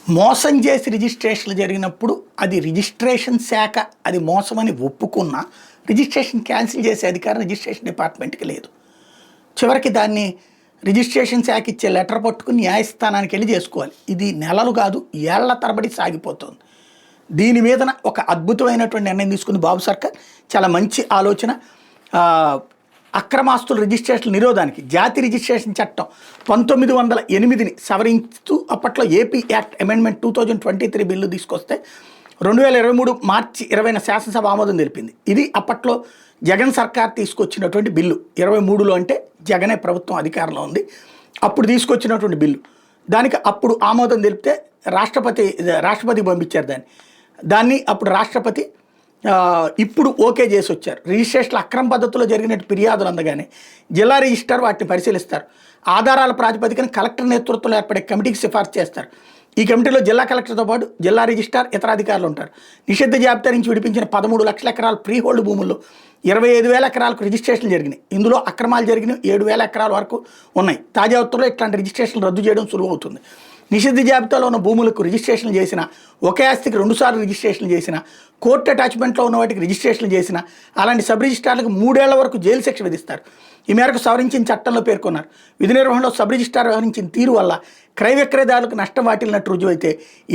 మోసం చేసి రిజిస్ట్రేషన్లు జరిగినప్పుడు అది రిజిస్ట్రేషన్ శాఖ అది మోసమని ఒప్పుకున్నా రిజిస్ట్రేషన్ క్యాన్సిల్ చేసే అధికారం రిజిస్ట్రేషన్ డిపార్ట్మెంట్కి లేదు. చివరికి దాన్ని రిజిస్ట్రేషన్ శాఖ ఇచ్చే లెటర్ పట్టుకుని న్యాయస్థానానికి వెళ్ళి చేసుకోవాలి. ఇది నెలలు కాదు ఏళ్ల తరబడి సాగిపోతుంది. దీని మీదన ఒక అద్భుతమైనటువంటి నిర్ణయం తీసుకుంది బాబు సర్కార్. చాలా మంచి ఆలోచన. అక్రమాస్తుల రిజిస్ట్రేషన్ నిరోధానికి జాతి రిజిస్ట్రేషన్ చట్టం 1908ని సవరిస్తూ అప్పట్లో ఏపీ యాక్ట్ అమెండ్మెంట్ 2023 బిల్లు తీసుకొస్తే 2023 మార్చి 20న శాసనసభ ఆమోదం తెలిపింది. ఇది అప్పట్లో జగన్ సర్కార్ తీసుకొచ్చినటువంటి బిల్లు. 23లో అంటే జగనే ప్రభుత్వం అధికారంలో ఉంది. అప్పుడు తీసుకొచ్చినటువంటి బిల్లు. దానికి అప్పుడు ఆమోదం తెలిపితే రాష్ట్రపతికి పంపించారు దాన్ని అప్పుడు రాష్ట్రపతి ఇప్పుడు ఓకే చేసి వచ్చారు. రిజిస్ట్రేషన్లు అక్రమ పద్ధతిలో జరిగినట్టు ఫిర్యాదులు అందగానే జిల్లా రిజిస్ట్రార్ వాటిని పరిశీలిస్తారు. ఆధారాల ప్రాతిపదికన కలెక్టర్ నేతృత్వంలో ఏర్పడే కమిటీకి సిఫార్సు చేస్తారు. ఈ కమిటీలో జిల్లా కలెక్టర్తో పాటు జిల్లా రిజిస్ట్రార్ ఇతర అధికారులు ఉంటారు. నిషిద్ధ జాబితా నుంచి విడిపించిన 13 లక్షల ఎకరాల ఫ్రీ హోల్డ్ భూముల్లో 25,000 ఎకరాలకు రిజిస్ట్రేషన్లు జరిగినాయి. ఇందులో అక్రమాలు జరిగిన 7,000 ఎకరాల వరకు ఉన్నాయి. తాజా ఉత్తర్వులో ఇట్లాంటి రిజిస్ట్రేషన్లు రద్దు చేయడం సులువు అవుతుంది. నిషిద్ధ జాబితాలో ఉన్న భూములకు రిజిస్ట్రేషన్లు చేసిన, ఒకే ఆస్తికి 2 సార్లు రిజిస్ట్రేషన్లు చేసిన, కోర్టు అటాచ్మెంట్లో ఉన్న వాటికి రిజిస్ట్రేషన్లు చేసిన అలాంటి సబ్ రిజిస్ట్రార్లకు 3 ఏళ్ల వరకు జైలు శిక్ష విధిస్తారు. ఈ మేరకు సవరించిన చట్టంలో పేర్కొన్నారు. విధి నిర్వహణలో సబ్ రిజిస్ట్రార్ వ్యవహరించిన తీరు వల్ల క్రయ విక్రయదారులకు నష్టం వాటిల్లినట్టు రుజువైతే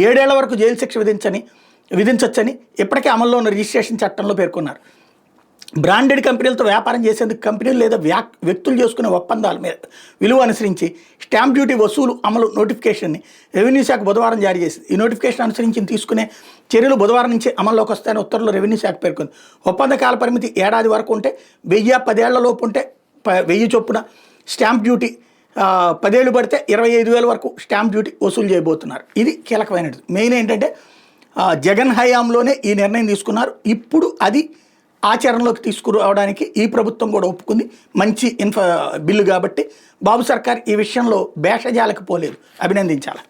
7 ఏళ్ల వరకు జైలు శిక్ష విధించవచ్చని ఇప్పటికే అమల్లో ఉన్న రిజిస్ట్రేషన్ చట్టంలో పేర్కొన్నారు. బ్రాండెడ్ కంపెనీలతో వ్యాపారం చేసేందుకు కంపెనీలు లేదా వ్యక్తులు చేసుకునే ఒప్పందాల మీద విలువ అనుసరించి స్టాంప్ డ్యూటీ వసూలు అమలు నోటిఫికేషన్ని రెవెన్యూ శాఖ బుధవారం జారీ చేసింది. ఈ నోటిఫికేషన్ అనుసరించి తీసుకునే చర్యలు బుధవారం నుంచి అమల్లోకి వస్తాయని ఉత్తర్వులు రెవెన్యూ శాఖ పేర్కొంది. ఒప్పంద కాల పరిమితి ఏడాది వరకు ఉంటే 1000, 10 ఏళ్ల లోపు ఉంటే 1000 చొప్పున స్టాంప్ డ్యూటీ, 10 ఏళ్ళు పడితే 25,000 వరకు స్టాంప్ డ్యూటీ వసూలు చేయబోతున్నారు. ఇది కీలకమైనది. మెయిన్ ఏంటంటే జగన్ హయాంలోనే ఈ నిర్ణయం తీసుకున్నారు. ఇప్పుడు అది ఆచరణలోకి తీసుకురావడానికి ఈ ప్రభుత్వం కూడా ఒప్పుకుంది. మంచి బిల్లు కాబట్టి బాబు సర్కార్ ఈ విషయంలో భేషజాలకు పోలేదు. అభినందించాలి.